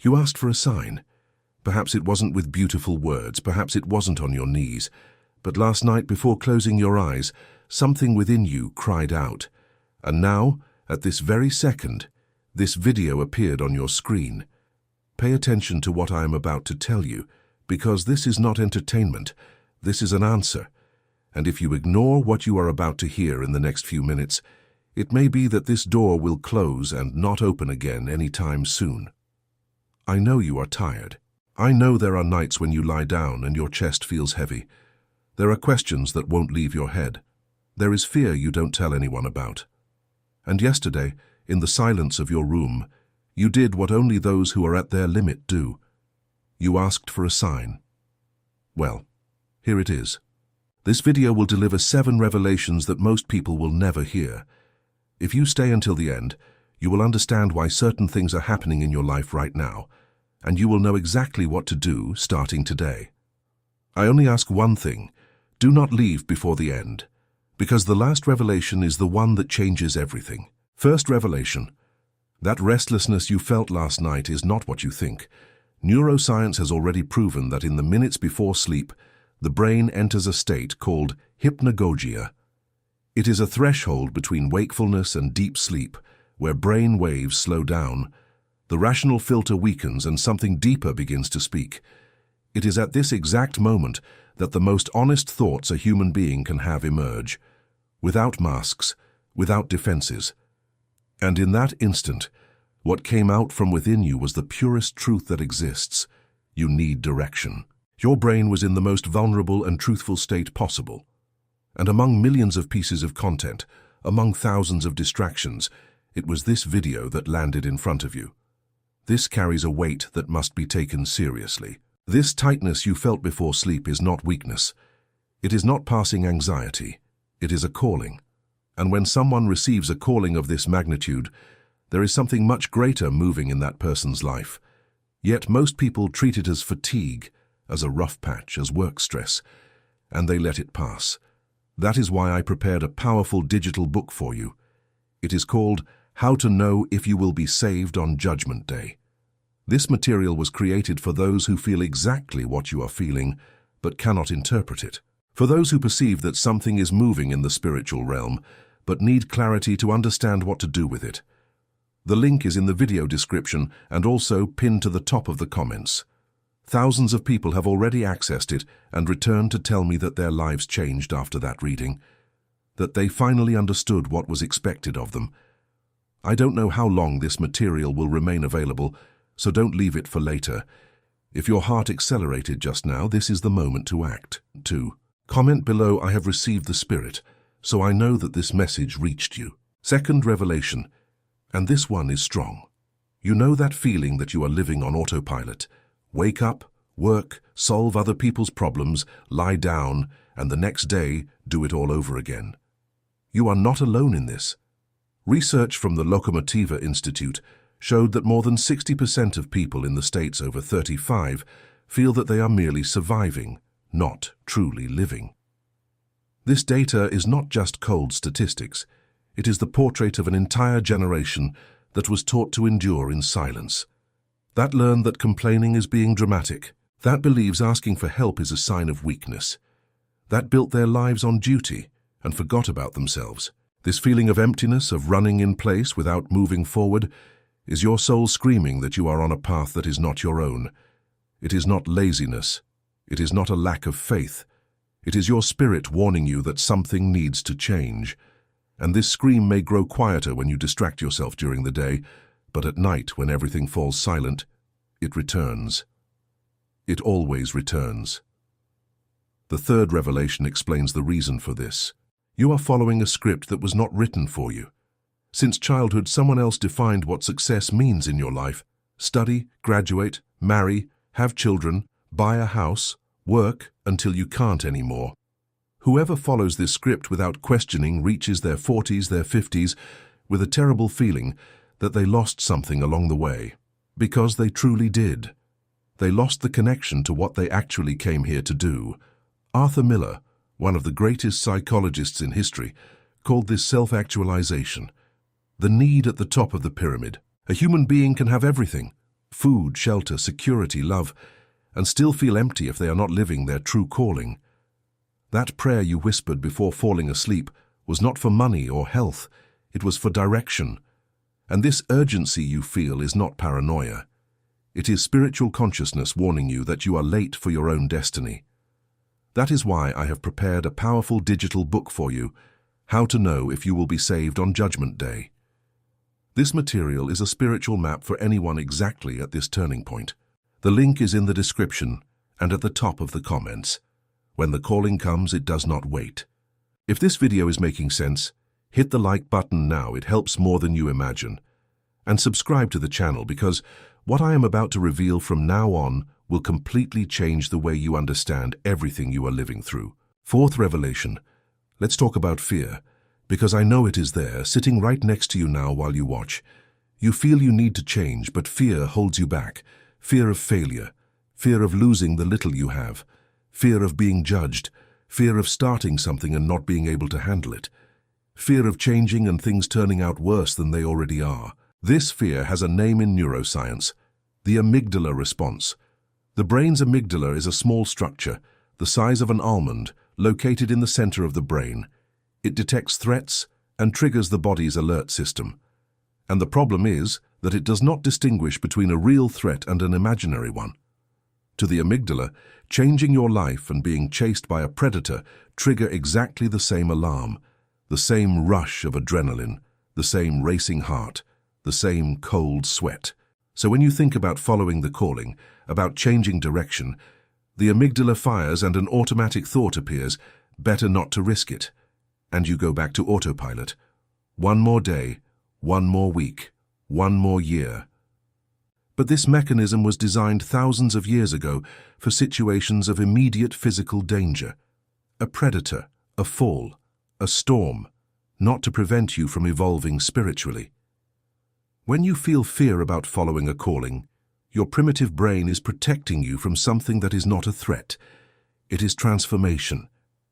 You asked for a sign. Perhaps it wasn't with beautiful words, perhaps it wasn't on your knees, but last night before closing your eyes, something within you cried out. And now, at this very second, this video appeared on your screen. Pay attention to what I am about to tell you, because this is not entertainment, this is an answer. And if you ignore what you are about to hear in the next few minutes, it may be that this door will close and not open again anytime soon. I know you are tired. I know there are nights when you lie down and your chest feels heavy. There are questions that won't leave your head. There is fear you don't tell anyone about. And yesterday, in the silence of your room, you did what only those who are at their limit do. You asked for a sign. Well, here it is. This video will deliver 7 revelations that most people will never hear. If you stay until the end, you will understand why certain things are happening in your life right now, and you will know exactly what to do starting today. I only ask one thing: do not leave before the end, because the last revelation is the one that changes everything. First revelation: that restlessness you felt last night is not what you think. Neuroscience has already proven that in the minutes before sleep, the brain enters a state called hypnagogia. It is a threshold between wakefulness and deep sleep, where brain waves slow down. The rational filter weakens and something deeper begins to speak. It is at this exact moment that the most honest thoughts a human being can have emerge, without masks, without defenses. And in that instant, what came out from within you was the purest truth that exists. You need direction. Your brain was in the most vulnerable and truthful state possible. And among millions of pieces of content, among thousands of distractions, it was this video that landed in front of you. This carries a weight that must be taken seriously. This tightness you felt before sleep is not weakness. It is not passing anxiety. It is a calling. And when someone receives a calling of this magnitude, there is something much greater moving in that person's life. Yet most people treat it as fatigue, as a rough patch, as work stress, and they let it pass. That is why I prepared a powerful digital book for you. It is called How to Know If You Will Be Saved on Judgment Day. This material was created for those who feel exactly what you are feeling, but cannot interpret it. For those who perceive that something is moving in the spiritual realm, but need clarity to understand what to do with it. The link is in the video description and also pinned to the top of the comments. Thousands of people have already accessed it and returned to tell me that their lives changed after that reading, that they finally understood what was expected of them. I don't know how long this material will remain available, so don't leave it for later. If your heart accelerated just now, this is the moment to act. 2. Comment below, I have received the Spirit, so I know that this message reached you. Second revelation, and this one is strong. You know that feeling that you are living on autopilot. Wake up, work, solve other people's problems, lie down, and the next day, do it all over again. You are not alone in this. Research from the Lokomotiva Institute showed that more than 60% of people in the states over 35 feel that they are merely surviving, not truly living. This data is not just cold statistics. It is the portrait of an entire generation that was taught to endure in silence. That learned that complaining is being dramatic. That believes asking for help is a sign of weakness. That built their lives on duty and forgot about themselves. This feeling of emptiness, of running in place without moving forward, is your soul screaming that you are on a path that is not your own. It is not laziness. It is not a lack of faith. It is your spirit warning you that something needs to change. And this scream may grow quieter when you distract yourself during the day, but at night, when everything falls silent, it returns. It always returns. The third revelation explains the reason for this. You are following a script that was not written for you. Since childhood, someone else defined what success means in your life. Study, graduate, marry, have children, buy a house, work until you can't anymore. Whoever follows this script without questioning reaches their 40s, their 50s, with a terrible feeling that they lost something along the way. Because they truly did. They lost the connection to what they actually came here to do. Arthur Miller, one of the greatest psychologists in history, called this self-actualization. The need at the top of the pyramid. A human being can have everything: food, shelter, security, love, and still feel empty if they are not living their true calling. That prayer you whispered before falling asleep was not for money or health, it was for direction. And this urgency you feel is not paranoia. It is spiritual consciousness warning you that you are late for your own destiny. That is why I have prepared a powerful digital book for you, How to Know If You Will Be Saved on Judgment Day. This material is a spiritual map for anyone exactly at this turning point. The link is in the description and at the top of the comments. When the calling comes, it does not wait. If this video is making sense, hit the like button now, it helps more than you imagine. And subscribe to the channel because what I am about to reveal from now on will completely change the way you understand everything you are living through. Fourth revelation. Let's talk about fear, because I know it is there, sitting right next to you now while you watch. You feel you need to change, but fear holds you back. Fear of failure, fear of losing the little you have, fear of being judged, fear of starting something and not being able to handle it, fear of changing and things turning out worse than they already are. This fear has a name in neuroscience, the amygdala response. The brain's amygdala is a small structure, the size of an almond, located in the center of the brain. It detects threats and triggers the body's alert system. And the problem is that it does not distinguish between a real threat and an imaginary one. To the amygdala, changing your life and being chased by a predator trigger exactly the same alarm, the same rush of adrenaline, the same racing heart, the same cold sweat. So when you think about following the calling, about changing direction, the amygdala fires and an automatic thought appears, better not to risk it. And you go back to autopilot. One more day, one more week, one more year. But this mechanism was designed thousands of years ago for situations of immediate physical danger. A predator, a fall, a storm, not to prevent you from evolving spiritually. When you feel fear about following a calling, your primitive brain is protecting you from something that is not a threat. It is transformation.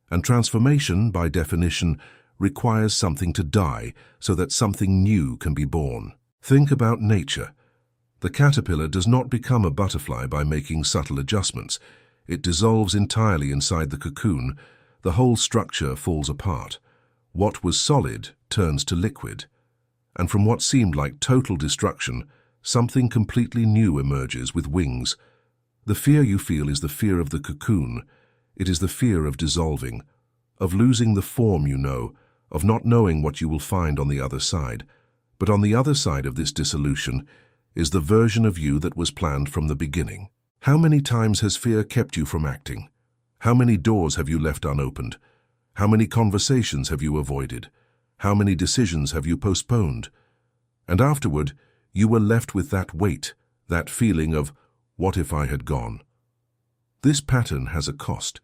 And transformation, by definition, requires something to die so that something new can be born. Think about nature. The caterpillar does not become a butterfly by making subtle adjustments. It dissolves entirely inside the cocoon. The whole structure falls apart. What was solid turns to liquid. And from what seemed like total destruction, something completely new emerges with wings. The fear you feel is the fear of the cocoon. It is the fear of dissolving, of losing the form you know, of not knowing what you will find on the other side. But on the other side of this dissolution is the version of you that was planned from the beginning. How many times has fear kept you from acting? How many doors have you left unopened? How many conversations have you avoided? How many decisions have you postponed? And afterward, you were left with that weight, that feeling of, what if I had gone? This pattern has a cost,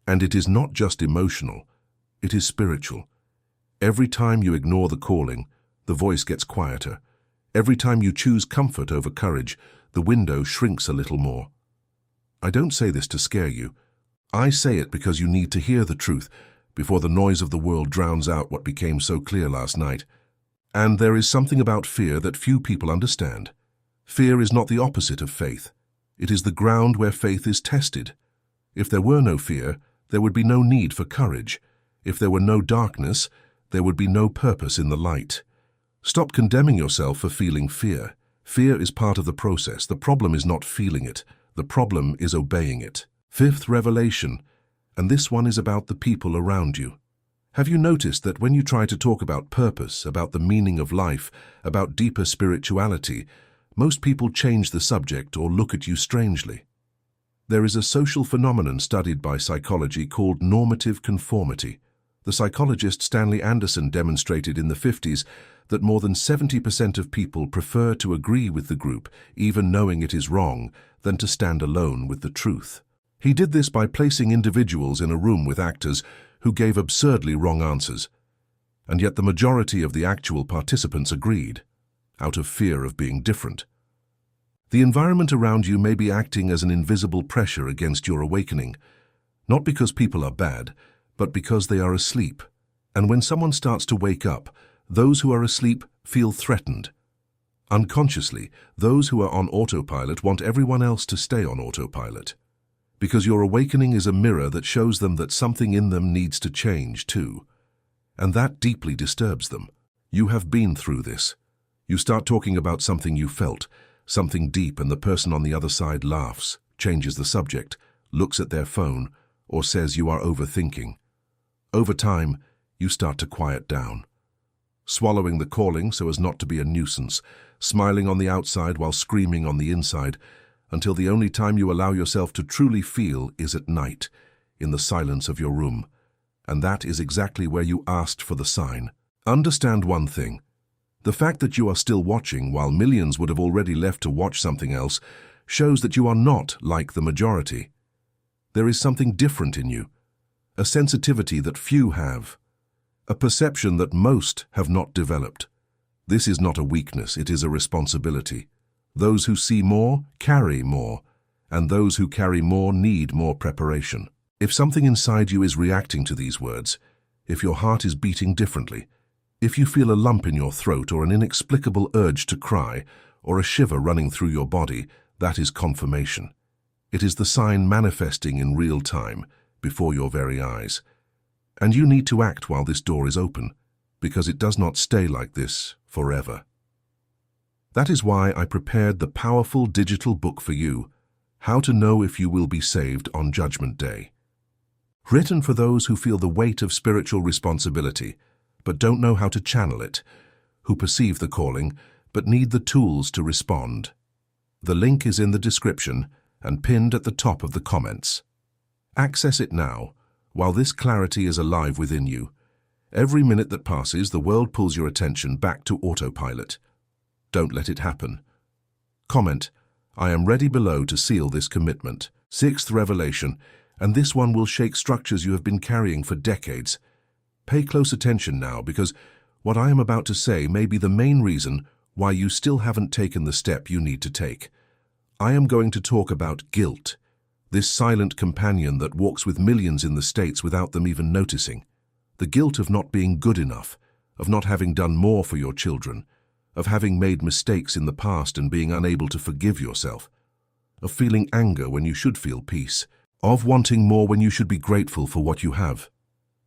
and it is not just emotional, it is spiritual. Every time you ignore the calling, the voice gets quieter. Every time you choose comfort over courage, the window shrinks a little more. I don't say this to scare you. I say it because you need to hear the truth before the noise of the world drowns out what became so clear last night. And there is something about fear that few people understand. Fear is not the opposite of faith. It is the ground where faith is tested. If there were no fear, there would be no need for courage. If there were no darkness, there would be no purpose in the light. Stop condemning yourself for feeling fear. Fear is part of the process. The problem is not feeling it. The problem is obeying it. Fifth revelation, and this one is about the people around you. Have you noticed that when you try to talk about purpose, about the meaning of life, about deeper spirituality, most people change the subject or look at you strangely? There is a social phenomenon studied by psychology called normative conformity. The psychologist Stanley Anderson demonstrated in the 50s that more than 70% of people prefer to agree with the group, even knowing it is wrong, than to stand alone with the truth. He did this by placing individuals in a room with actors who gave absurdly wrong answers. And yet the majority of the actual participants agreed, out of fear of being different. The environment around you may be acting as an invisible pressure against your awakening, not because people are bad, but because they are asleep. And when someone starts to wake up, those who are asleep feel threatened. Unconsciously, those who are on autopilot want everyone else to stay on autopilot. Because your awakening is a mirror that shows them that something in them needs to change too. And that deeply disturbs them. You have been through this. You start talking about something you felt, something deep, and the person on the other side laughs, changes the subject, looks at their phone, or says you are overthinking. Over time, you start to quiet down. Swallowing the calling so as not to be a nuisance, smiling on the outside while screaming on the inside, until the only time you allow yourself to truly feel is at night, in the silence of your room. And that is exactly where you asked for the sign. Understand one thing. The fact that you are still watching while millions would have already left to watch something else shows that you are not like the majority. There is something different in you, a sensitivity that few have, a perception that most have not developed. This is not a weakness, it is a responsibility. Those who see more carry more, and those who carry more need more preparation. If something inside you is reacting to these words, if your heart is beating differently, if you feel a lump in your throat or an inexplicable urge to cry or a shiver running through your body, that is confirmation. It is the sign manifesting in real time, before your very eyes. And you need to act while this door is open, because it does not stay like this forever. That is why I prepared the powerful digital book for you, How to Know If You Will Be Saved on Judgment Day. Written for those who feel the weight of spiritual responsibility, but don't know how to channel it, who perceive the calling, but need the tools to respond. The link is in the description and pinned at the top of the comments. Access it now, while this clarity is alive within you. Every minute that passes, the world pulls your attention back to autopilot. Don't let it happen. Comment, I am ready below to seal this commitment. Sixth revelation, and this one will shake structures you have been carrying for decades. Pay close attention now, because what I am about to say may be the main reason why you still haven't taken the step you need to take. I am going to talk about guilt, this silent companion that walks with millions in the States without them even noticing. The guilt of not being good enough, of not having done more for your children, of having made mistakes in the past and being unable to forgive yourself, of feeling anger when you should feel peace, of wanting more when you should be grateful for what you have.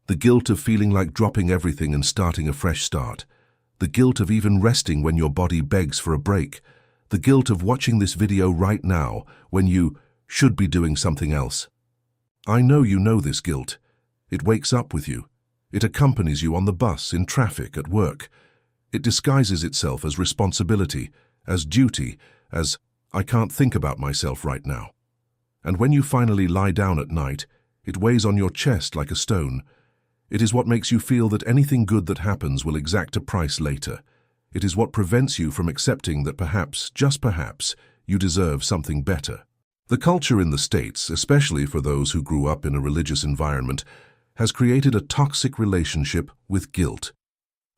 The guilt of feeling like dropping everything and starting a fresh start. The guilt of even resting when your body begs for a break. The guilt of watching this video right now when you should be doing something else. I know you know this guilt. It wakes up with you. It accompanies you on the bus, in traffic, at work. It disguises itself as responsibility, as duty, as I can't think about myself right now. And when you finally lie down at night, it weighs on your chest like a stone. It is what makes you feel that anything good that happens will exact a price later. It is what prevents you from accepting that perhaps, just perhaps, you deserve something better. The culture in the States, especially for those who grew up in a religious environment, has created a toxic relationship with guilt.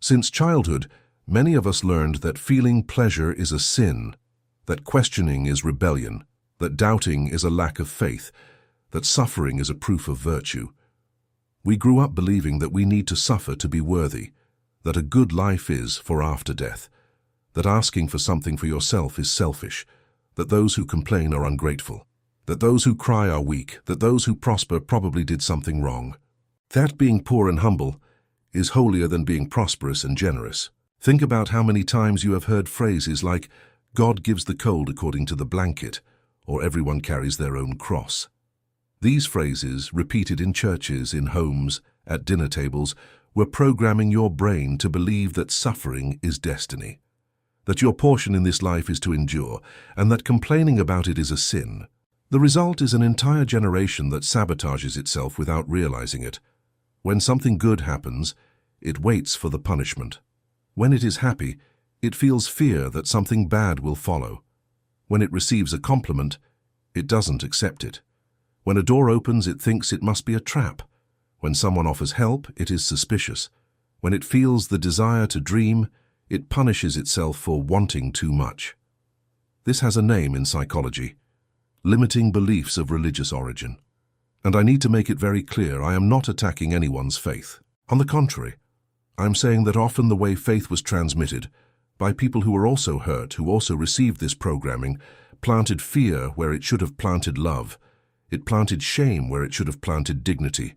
Since childhood, many of us learned that feeling pleasure is a sin, that questioning is rebellion, that doubting is a lack of faith, that suffering is a proof of virtue. We grew up believing that we need to suffer to be worthy, that a good life is for after death, that asking for something for yourself is selfish, that those who complain are ungrateful, that those who cry are weak, that those who prosper probably did something wrong. That being poor and humble is holier than being prosperous and generous. Think about how many times you have heard phrases like, God gives the cold according to the blanket, or everyone carries their own cross. These phrases, repeated in churches, in homes, at dinner tables, were programming your brain to believe that suffering is destiny, that your portion in this life is to endure, and that complaining about it is a sin. The result is an entire generation that sabotages itself without realizing it. When something good happens, it waits for the punishment. When it is happy, it feels fear that something bad will follow. When it receives a compliment, it doesn't accept it. When a door opens, it thinks it must be a trap. When someone offers help, it is suspicious. When it feels the desire to dream, it punishes itself for wanting too much. This has a name in psychology: limiting beliefs of religious origin. And I need to make it very clear, I am not attacking anyone's faith. On the contrary, I am saying that often the way faith was transmitted, by people who were also hurt, who also received this programming, planted fear where it should have planted love. It planted shame where it should have planted dignity.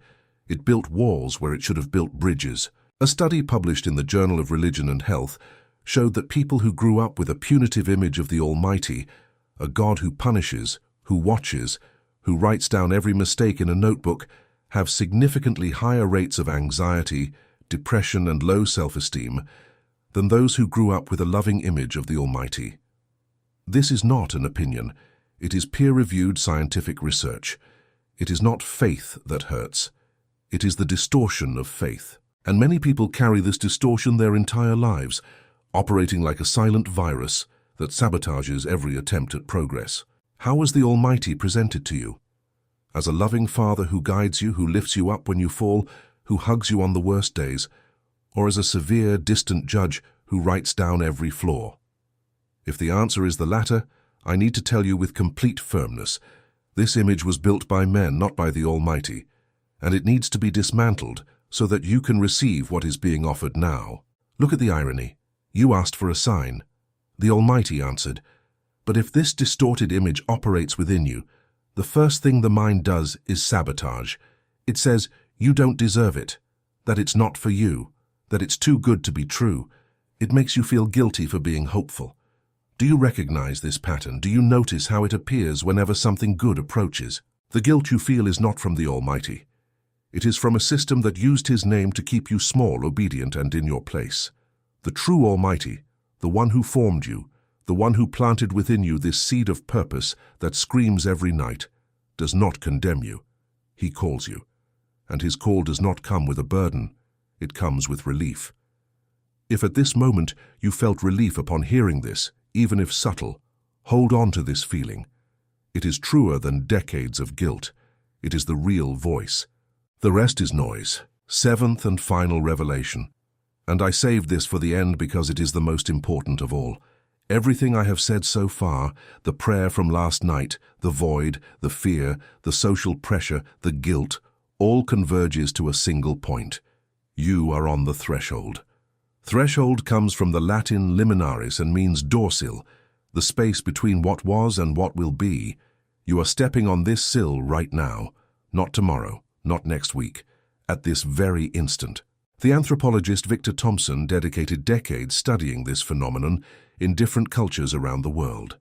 It built walls where it should have built bridges. A study published in the Journal of Religion and Health showed that people who grew up with a punitive image of the Almighty, a God who punishes, who watches, who writes down every mistake in a notebook, have significantly higher rates of anxiety, depression, and low self-esteem than those who grew up with a loving image of the Almighty. This is not an opinion. It is peer-reviewed scientific research. It is not faith that hurts. It is the distortion of faith. And many people carry this distortion their entire lives, operating like a silent virus that sabotages every attempt at progress. How was the Almighty presented to you? As a loving Father who guides you, who lifts you up when you fall, who hugs you on the worst days, or as a severe, distant judge who writes down every flaw? If the answer is the latter, I need to tell you with complete firmness, this image was built by men, not by the Almighty, and it needs to be dismantled so that you can receive what is being offered now. Look at the irony. You asked for a sign. The Almighty answered. But if this distorted image operates within you, the first thing the mind does is sabotage. It says you don't deserve it, that it's not for you, that it's too good to be true. It makes you feel guilty for being hopeful. Do you recognize this pattern? Do you notice how it appears whenever something good approaches? The guilt you feel is not from the Almighty. It is from a system that used His name to keep you small, obedient, and in your place. The true Almighty, the one who formed you, the one who planted within you this seed of purpose that screams every night, does not condemn you. He calls you. And His call does not come with a burden. It comes with relief. If at this moment you felt relief upon hearing this, even if subtle, hold on to this feeling. It is truer than decades of guilt. It is the real voice. The rest is noise. Seventh and final revelation. And I saved this for the end because it is the most important of all. Everything I have said so far, the prayer from last night, the void, the fear, the social pressure, the guilt, all converges to a single point. You are on the threshold. Threshold comes from the Latin liminaris and means dorsil, the space between what was and what will be. You are stepping on this sill right now, not tomorrow, not next week, at this very instant. The anthropologist Victor Thompson dedicated decades studying this phenomenon in different cultures around the world.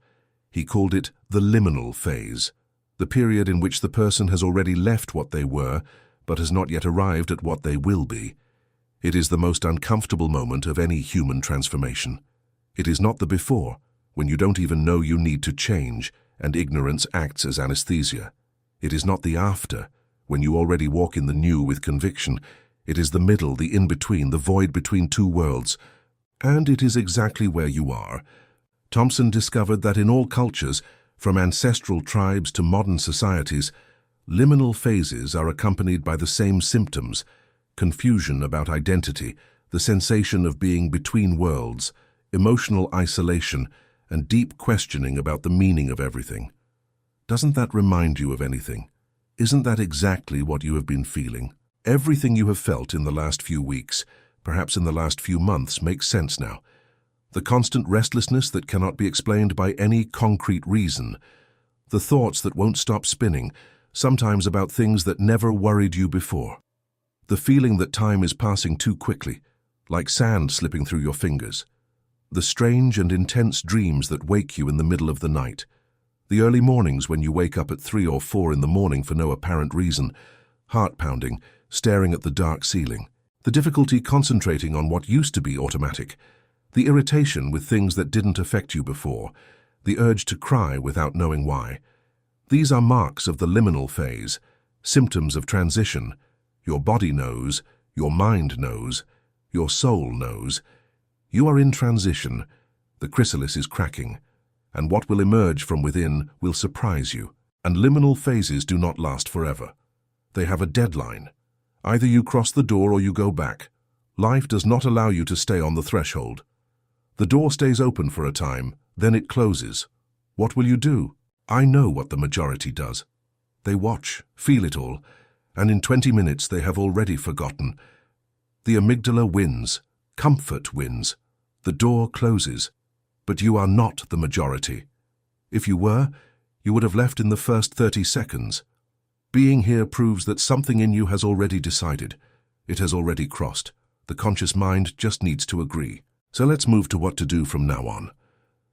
He called it the liminal phase, the period in which the person has already left what they were, but has not yet arrived at what they will be. It is the most uncomfortable moment of any human transformation. It is not the before, when you don't even know you need to change, and ignorance acts as anesthesia. It is not the after, when you already walk in the new with conviction. It is the middle, the in-between, the void between two worlds. And it is exactly where you are. Thompson discovered that in all cultures, from ancestral tribes to modern societies, liminal phases are accompanied by the same symptoms: confusion about identity, the sensation of being between worlds, emotional isolation, and deep questioning about the meaning of everything. Doesn't that remind you of anything? Isn't that exactly what you have been feeling? Everything you have felt in the last few weeks, perhaps in the last few months, makes sense now. The constant restlessness that cannot be explained by any concrete reason. The thoughts that won't stop spinning, sometimes about things that never worried you before. The feeling that time is passing too quickly, like sand slipping through your fingers. The strange and intense dreams that wake you in the middle of the night. The early mornings when you wake up at 3 or 4 in the morning for no apparent reason, heart-pounding, staring at the dark ceiling. The difficulty concentrating on what used to be automatic. The irritation with things that didn't affect you before. The urge to cry without knowing why. These are marks of the liminal phase, symptoms of transition. Your body knows, your mind knows, your soul knows. You are in transition. The chrysalis is cracking, and what will emerge from within will surprise you. And liminal phases do not last forever. They have a deadline. Either you cross the door or you go back. Life does not allow you to stay on the threshold. The door stays open for a time, then it closes. What will you do? I know what the majority does. They watch, feel it all, and in 20 minutes they have already forgotten. The amygdala wins. Comfort wins. The door closes, but you are not the majority. If you were, you would have left in the first 30 seconds. Being here proves that something in you has already decided. It has already crossed. The conscious mind just needs to agree. So let's move to what to do from now on.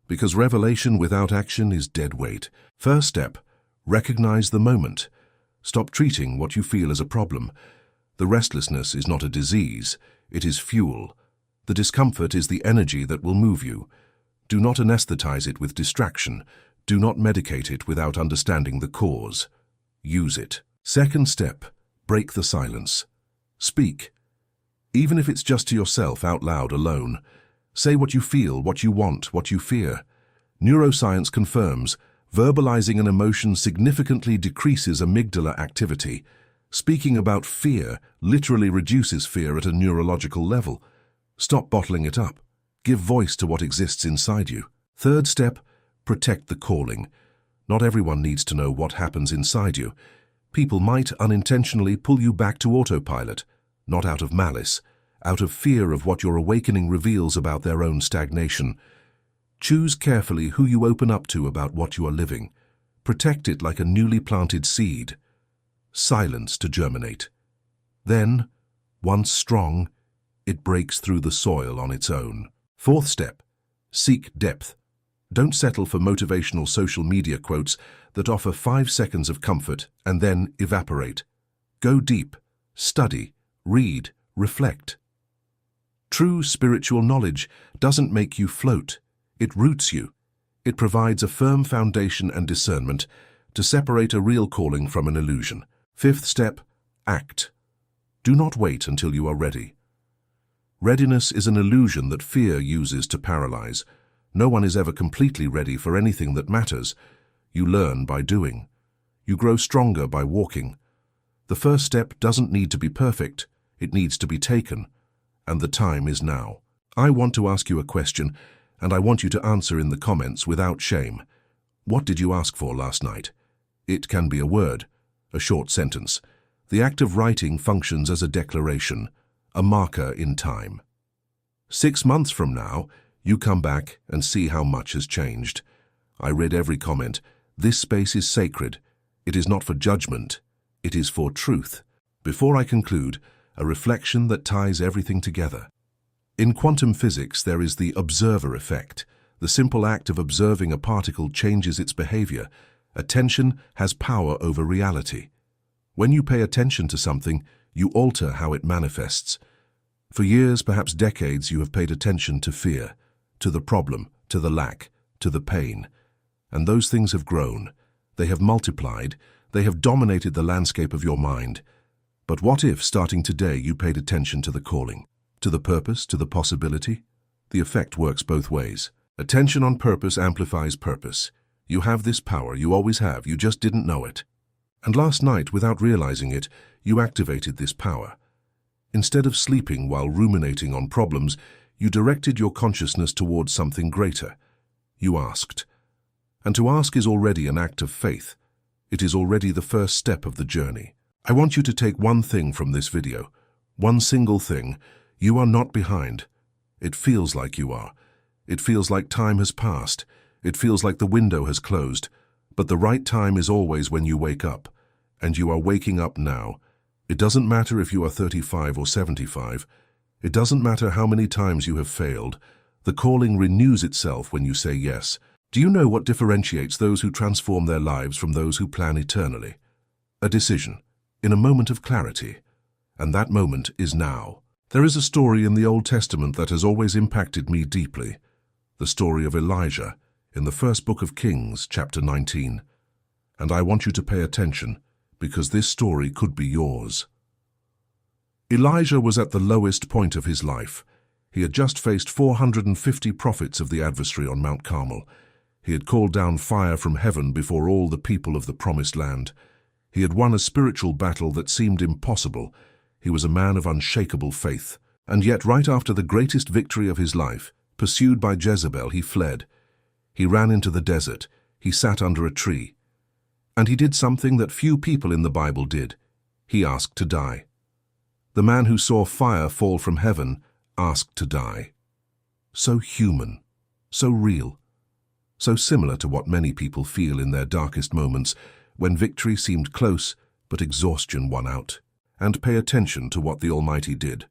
Because revelation without action is dead weight. First step, recognize the moment. Stop treating what you feel as a problem. The restlessness is not a disease, it is fuel. The discomfort is the energy that will move you. Do not anesthetize it with distraction. Do not medicate it without understanding the cause. Use it. Second step, break the silence. Speak. Even if it's just to yourself out loud alone. Say what you feel, what you want, what you fear. Neuroscience confirms verbalizing an emotion significantly decreases amygdala activity. Speaking about fear literally reduces fear at a neurological level. Stop bottling it up. Give voice to what exists inside you. Third step, protect the calling. Not everyone needs to know what happens inside you. People might unintentionally pull you back to autopilot, not out of malice, out of fear of what your awakening reveals about their own stagnation. Choose carefully who you open up to about what you are living. Protect it like a newly planted seed. Silence to germinate. Then, once strong, it breaks through the soil on its own. Fourth step, seek depth. Don't settle for motivational social media quotes that offer 5 seconds of comfort and then evaporate. Go deep, study, read, reflect. True spiritual knowledge doesn't make you float. It roots you. It provides a firm foundation and discernment to separate a real calling from an illusion. Fifth step, act. Do not wait until you are ready. Readiness is an illusion that fear uses to paralyze. No one is ever completely ready for anything that matters. You learn by doing. You grow stronger by walking. The first step doesn't need to be perfect. It needs to be taken. And the time is now. I want to ask you a question, and I want you to answer in the comments without shame. What did you ask for last night? It can be a word, a short sentence. The act of writing functions as a declaration, a marker in time. 6 months from now, you come back and see how much has changed. I read every comment. This space is sacred. It is not for judgment. It is for truth. Before I conclude, a reflection that ties everything together. In quantum physics, there is the observer effect. The simple act of observing a particle changes its behavior. Attention has power over reality. When you pay attention to something, you alter how it manifests. For years, perhaps decades, you have paid attention to fear, to the problem, to the lack, to the pain. And those things have grown. They have multiplied. They have dominated the landscape of your mind. But what if, starting today, you paid attention to the calling, to the purpose, to the possibility? The effect works both ways. Attention on purpose amplifies purpose. You have this power, you always have, you just didn't know it. And last night, without realizing it, you activated this power. Instead of sleeping while ruminating on problems, you directed your consciousness towards something greater. You asked. And to ask is already an act of faith. It is already the first step of the journey. I want you to take one thing from this video. One single thing. You are not behind. It feels like you are. It feels like time has passed. It feels like the window has closed. But the right time is always when you wake up. And you are waking up now. It doesn't matter if you are 35 or 75. It doesn't matter how many times you have failed. The calling renews itself when you say yes. Do you know what differentiates those who transform their lives from those who plan eternally? A decision, in a moment of clarity. And that moment is now. There is a story in the Old Testament that has always impacted me deeply. The story of Elijah, in the first book of Kings, chapter 19. And I want you to pay attention, because this story could be yours. Elijah was at the lowest point of his life. He had just faced 450 prophets of the adversary on Mount Carmel. He had called down fire from heaven before all the people of the promised land. He had won a spiritual battle that seemed impossible. He was a man of unshakable faith. And yet, right after the greatest victory of his life, pursued by Jezebel, he fled. He ran into the desert. He sat under a tree. And he did something that few people in the Bible did. He asked to die. The man who saw fire fall from heaven asked to die. so human, so real, so similar to what many people feel in their darkest moments when victory seemed close but exhaustion won out. And pay attention to what the Almighty did.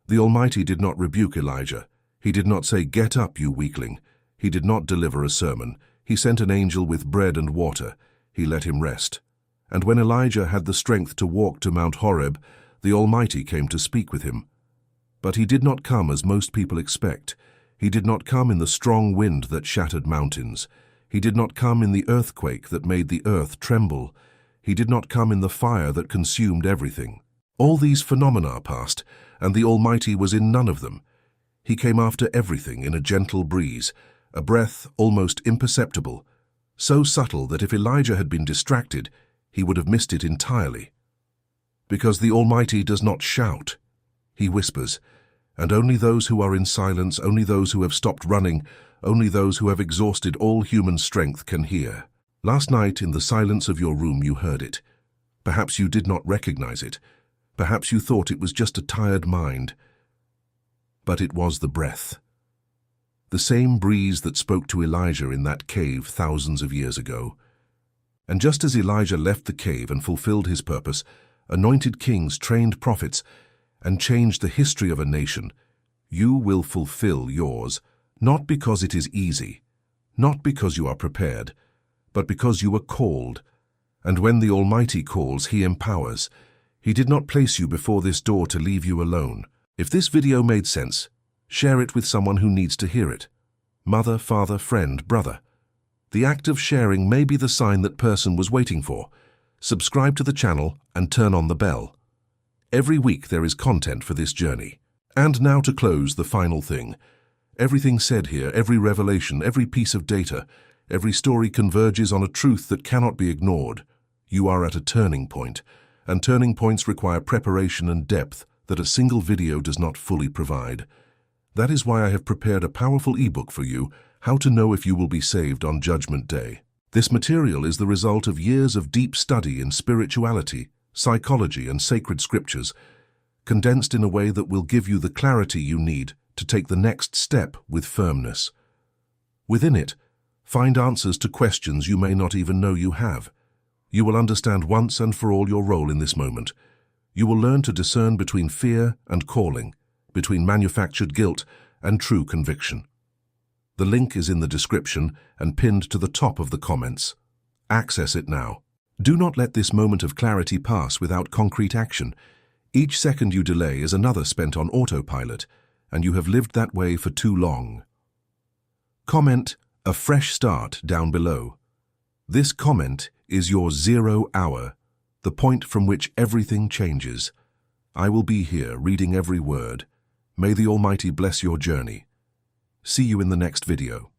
The Almighty did not rebuke Elijah. He did not say, "Get up, you weakling." He did not deliver a sermon. He sent an angel with bread and water. He let him rest. And when Elijah had the strength to walk to Mount Horeb, the Almighty came to speak with him. But he did not come as most people expect. He did not come in the strong wind that shattered mountains. He did not come in the earthquake that made the earth tremble. He did not come in the fire that consumed everything. All these phenomena passed, and the Almighty was in none of them. He came after everything in a gentle breeze, a breath almost imperceptible, so subtle that if Elijah had been distracted, he would have missed it entirely. Because the Almighty does not shout, he whispers, and only those who are in silence, only those who have stopped running, only those who have exhausted all human strength can hear. Last night, in the silence of your room, you heard it. Perhaps you did not recognize it. Perhaps you thought it was just a tired mind. But it was the breath. The same breeze that spoke to Elijah in that cave thousands of years ago. And just as Elijah left the cave and fulfilled his purpose, anointed kings, trained prophets, and changed the history of a nation, you will fulfill yours, not because it is easy, not because you are prepared, but because you were called. And when the Almighty calls, he empowers. He did not place you before this door to leave you alone. If this video made sense, share it with someone who needs to hear it. Mother, father, friend, brother. The act of sharing may be the sign that person was waiting for. Subscribe to the channel and turn on the bell. Every week there is content for this journey. And now to close, the final thing. Everything said here, every revelation, every piece of data, every story converges on a truth that cannot be ignored. You are at a turning point, and turning points require preparation and depth that a single video does not fully provide. That is why I have prepared a powerful ebook for you, How to Know If You Will Be Saved on Judgment Day. This material is the result of years of deep study in spirituality, psychology, and sacred scriptures, condensed in a way that will give you the clarity you need to take the next step with firmness. Within it, find answers to questions you may not even know you have. You will understand once and for all your role in this moment. You will learn to discern between fear and calling, between manufactured guilt and true conviction. The link is in the description and pinned to the top of the comments. Access it now. Do not let this moment of clarity pass without concrete action. Each second you delay is another spent on autopilot, and you have lived that way for too long. Comment "A fresh start" down below. This comment is your 0 hour, the point from which everything changes. I will be here reading every word. May the Almighty bless your journey. See you in the next video.